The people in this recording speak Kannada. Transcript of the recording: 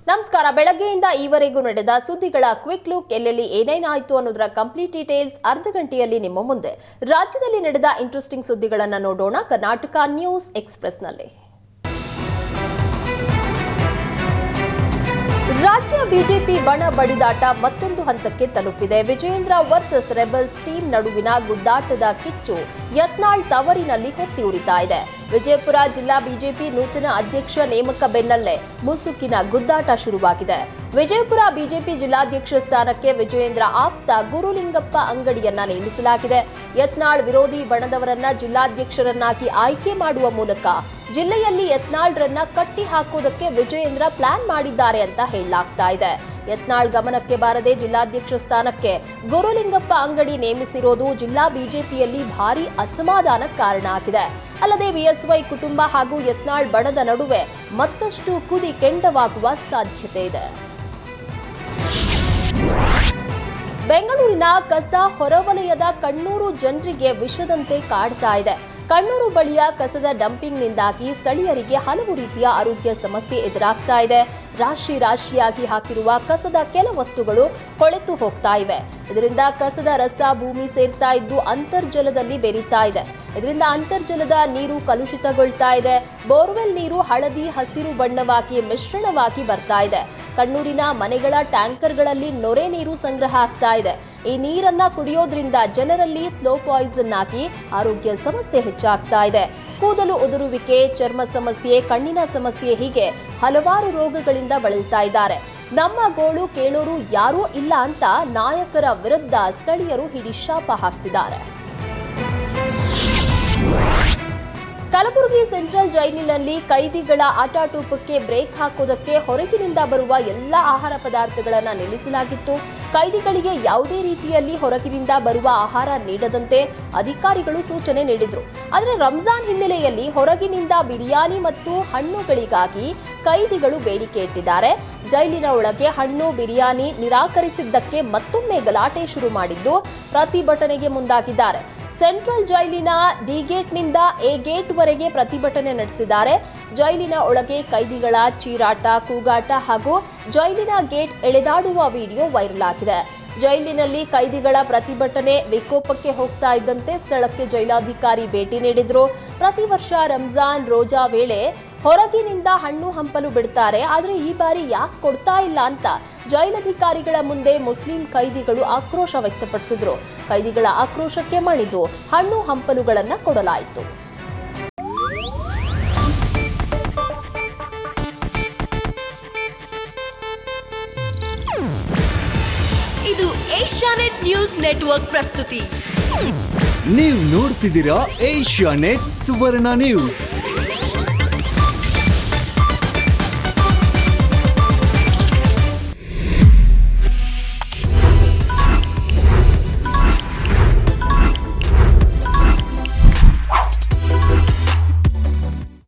ನಮಸ್ಕಾರ. ಬೆಳಗ್ಗೆಯಿಂದ ಈವರೆಗೂ ನಡೆದ ಸುದ್ದಿಗಳ ಕ್ವಿಕ್ ಲುಕ್. ಎಲ್ಲೆಲ್ಲಿ ಏನೇನಾಯಿತು ಅನ್ನೋದರ ಕಂಪ್ಲೀಟ್ ಡೀಟೇಲ್ಸ್ ಅರ್ಧ ಗಂಟೆಯಲ್ಲಿ ನಿಮ್ಮ ಮುಂದೆ. ರಾಜ್ಯದಲ್ಲಿ ನಡೆದ ಇಂಟ್ರೆಸ್ಟಿಂಗ್ ಸುದ್ದಿಗಳನ್ನು ನೋಡೋಣ ಕರ್ನಾಟಕ ನ್ಯೂಸ್ ಎಕ್ಸ್‌ಪ್ರೆಸ್‌ನಲ್ಲಿ. ರಾಜ್ಯ ಬಿಜೆಪಿ ಬಣ ಬಡಿದಾಟ ಮತ್ತೊಂದು ಹಂತಕ್ಕೆ ತಲುಪಿದೆ. ವಿಜಯೇಂದ್ರ ವರ್ಸಸ್ ರೆಬಲ್ಸ್ ಟೀಮ್ ನಡುವಿನ ಗುದ್ದಾಟದ ಕಿಚ್ಚು ಯತ್ನಾಳ್ ತವರಿನಲ್ಲಿ ಹೊತ್ತಿ ಉರಿತಾ ಇದೆ. ವಿಜಯಪುರ ಜಿಲ್ಲಾ ಬಿಜೆಪಿ ನೂತನ ಅಧ್ಯಕ್ಷ ನೇಮಕ ಬೆನ್ನಲ್ಲೇ ಮುಸುಕಿನ ಗುದ್ದಾಟ ಶುರುವಾಗಿದೆ. ವಿಜಯಪುರ ಬಿಜೆಪಿ ಜಿಲ್ಲಾಧ್ಯಕ್ಷ ಸ್ಥಾನಕ್ಕೆ ವಿಜಯೇಂದ್ರ ಆಪ್ತ ಗುರುಲಿಂಗಪ್ಪ ಅಂಗಡಿಯನ್ನ ನೇಮಿಸಲಾಗಿದೆ. ಯತ್ನಾಳ್ ವಿರೋಧಿ ಬಣದವರನ್ನ ಜಿಲ್ಲಾಧ್ಯಕ್ಷರನ್ನಾಗಿ ಆಯ್ಕೆ ಮಾಡುವ ಮೂಲಕ ಜಿಲ್ಲೆಯಲ್ಲಿ ಯತ್ನಾಳ್ರನ್ನ ಕಟ್ಟಿ ಹಾಕೋದಕ್ಕೆ ವಿಜಯೇಂದ್ರ ಪ್ಲಾನ್ ಮಾಡಿದ್ದಾರೆ ಅಂತ ಹೇಳಲಾಗ್ತಾ ಇದೆ. ಯತ್ನಾಳ್ ಗಮನಕ್ಕೆ ಬಾರದೆ ಜಿಲ್ಲಾಧ್ಯಕ್ಷ ಸ್ಥಾನಕ್ಕೆ ಗುರುಲಿಂಗಪ್ಪ ಅಂಗಡಿ ನೇಮಿಸಿರೋದು ಜಿಲ್ಲಾ ಬಿಜೆಪಿಯಲ್ಲಿ ಭಾರೀ ಅಸಮಾಧಾನಕ್ಕೆ ಕಾರಣ ಆಗಿದೆ. ಅಲ್ಲದೆ ಬಿಎಸ್ವೈ ಕುಟುಂಬ ಹಾಗೂ ಯತ್ನಾಳ್ ಬಣದ ನಡುವೆ ಮತ್ತಷ್ಟು ಕುದಿ ಕೆಂಡವಾಗುವ ಸಾಧ್ಯತೆ ಇದೆ. ಬೆಂಗಳೂರಿನ ಕಸ ಹೊರವಲಯದ ಕಣ್ಣೂರು ಜನರಿಗೆ ವಿಷದಂತೆ ಕಾಡ್ತಾ ಇದೆ. ಕಣ್ಣೂರು ಬಳಿಯ ಕಸದ ಡಂಪಿಂಗ್ನಿಂದಾಗಿ ಸ್ಥಳೀಯರಿಗೆ ಹಲವು ರೀತಿಯ ಆರೋಗ್ಯ ಸಮಸ್ಯೆ ಎದುರಾಗ್ತಾ ಇದೆ. ರಾಶಿಯಾಗಿ ಹಾಕಿರುವ ಕಸದ ಕೆಲ ವಸ್ತುಗಳು ಕೊಳೆತು ಹೋಗ್ತಾ ಇವೆ. ಇದರಿಂದ ಕಸದ ರಸ ಭೂಮಿ ಸೇರ್ತಾ ಇದ್ದು ಅಂತರ್ಜಲದಲ್ಲಿ ಬೆರೀತಾ ಇದೆ. ಇದರಿಂದ ಅಂತರ್ಜಲದ ನೀರು ಕಲುಷಿತಗೊಳ್ತಾ ಇದೆ. ಬೋರ್ವೆಲ್ ನೀರು ಹಳದಿ ಹಸಿರು ಬಣ್ಣವಾಗಿ ಮಿಶ್ರಣವಾಗಿ ಬರ್ತಾ ಇದೆ. ಕಣ್ಣೂರಿನ ಮನೆಗಳ ಟ್ಯಾಂಕರ್ಗಳಲ್ಲಿ ನೊರೆ ನೀರು ಸಂಗ್ರಹ ಆಗ್ತಾ ಇದೆ. ಈ ನೀರನ್ನ ಕುಡಿಯೋದ್ರಿಂದ ಜನರಲ್ಲಿ ಸ್ಲೋ ಪಾಯ್ಸನ್ ಆಗಿ ಆರೋಗ್ಯ ಸಮಸ್ಯೆ ಹೆಚ್ಚಾಗ್ತಾ ಇದೆ. ಕೂದಲು ಉದುರುವಿಕೆ, ಚರ್ಮ ಸಮಸ್ಯೆ, ಕಣ್ಣಿನ ಸಮಸ್ಯೆ ಹೀಗೆ ಹಲವಾರು ರೋಗಗಳಿಂದ ಬಳಲ್ತಾ ಇದ್ದಾರೆ. ನಮ್ಮ ಗೋಳು ಕೇಳೋರು ಯಾರೂ ಇಲ್ಲ ಅಂತ ನಾಯಕರ ವಿರುದ್ಧ ಸ್ಥಳೀಯರು ಹಿಡಿಶಾಪ ಹಾಕ್ತಿದ್ದಾರೆ. ಕಲಬುರಗಿ ಸೆಂಟ್ರಲ್ ಜೈಲಿನಲ್ಲಿ ಕೈದಿಗಳ ಆಟಾಟೋಪಕ್ಕೆ ಬ್ರೇಕ್ ಹಾಕೋದಕ್ಕೆ ಹೊರಗಿನಿಂದ ಬರುವ ಎಲ್ಲ ಆಹಾರ ಪದಾರ್ಥಗಳನ್ನು ನಿಲ್ಲಿಸಲಾಗಿತ್ತು. ಕೈದಿಗಳಿಗೆ ಯಾವುದೇ ರೀತಿಯಲ್ಲಿ ಹೊರಗಿನಿಂದ ಬರುವ ಆಹಾರ ನೀಡದಂತೆ ಅಧಿಕಾರಿಗಳು ಸೂಚನೆ ನೀಡಿದ್ರು. ಆದರೆ ರಂಜಾನ್ ಹಿನ್ನೆಲೆಯಲ್ಲಿ ಹೊರಗಿನಿಂದ ಬಿರಿಯಾನಿ ಮತ್ತು ಹಣ್ಣುಗಳಿಗಾಗಿ ಕೈದಿಗಳು ಬೇಡಿಕೆ ಇಟ್ಟಿದ್ದಾರೆ. ಜೈಲಿನ ಒಳಗೆ ಹಣ್ಣು ಬಿರಿಯಾನಿ ನಿರಾಕರಿಸಿದ್ದಕ್ಕೆ ಮತ್ತೊಮ್ಮೆ ಗಲಾಟೆ ಶುರು ಮಾಡಿದ್ದು ಪ್ರತಿಭಟನೆಗೆ ಮುಂದಾಗಿದ್ದಾರೆ. ಸೆಂಟ್ರಲ್ ಜೈಲಿನ ಡಿ ಗೇಟ್ನಿಂದ ಎ ಗೇಟ್ವರೆಗೆ ಪ್ರತಿಭಟನೆ ನಡೆಸಿದ್ದಾರೆ. ಜೈಲಿನ ಒಳಗೆ ಕೈದಿಗಳ ಚೀರಾಟ, ಕೂಗಾಟ ಹಾಗೂ ಜೈಲಿನ ಗೇಟ್ ಎಳೆದಾಡುವ ವಿಡಿಯೋ ವೈರಲ್ ಆಗಿದೆ. ಜೈಲಿನಲ್ಲಿ ಕೈದಿಗಳ ಪ್ರತಿಭಟನೆ ವಿಕೋಪಕ್ಕೆ ಹೋಗ್ತಾ ಇದ್ದಂತೆ ಸ್ಥಳಕ್ಕೆ ಜೈಲಾಧಿಕಾರಿ ಭೇಟಿ ನೀಡಿದ್ರು. ಪ್ರತಿ ವರ್ಷ ರಂಜಾನ್ ರೋಜಾ ವೇಳೆ ಹೊರಗಿನಿಂದ ಹಣ್ಣು ಹಂಪಲು ಬಿಡ್ತಾರೆ, ಆದರೆ ಈ ಬಾರಿ ಯಾಕೆ ಕೊಡ್ತಾ ಇಲ್ಲ ಅಂತ ಜೈಲಧಿಕಾರಿಗಳ ಮುಂದೆ ಮುಸ್ಲಿಂ ಕೈದಿಗಳು ಆಕ್ರೋಶ ವ್ಯಕ್ತಪಡಿಸಿದ್ರು. ಕೈದಿಗಳ ಆಕ್ರೋಶಕ್ಕೆ ಮಣಿದು ಹಣ್ಣು ಹಂಪಲುಗಳನ್ನು ಕೊಡಲಾಯಿತು. ಇದು ಏಷ್ಯಾನೆಟ್ ನ್ಯೂಸ್ ನೆಟ್ವರ್ಕ್ ಪ್ರಸ್ತುತಿ. ನೀವು ನೋಡ್ತಿದ್ದೀರಾ ಏಷ್ಯಾನೆಟ್ ಸುವರ್ಣ ನ್ಯೂಸ್.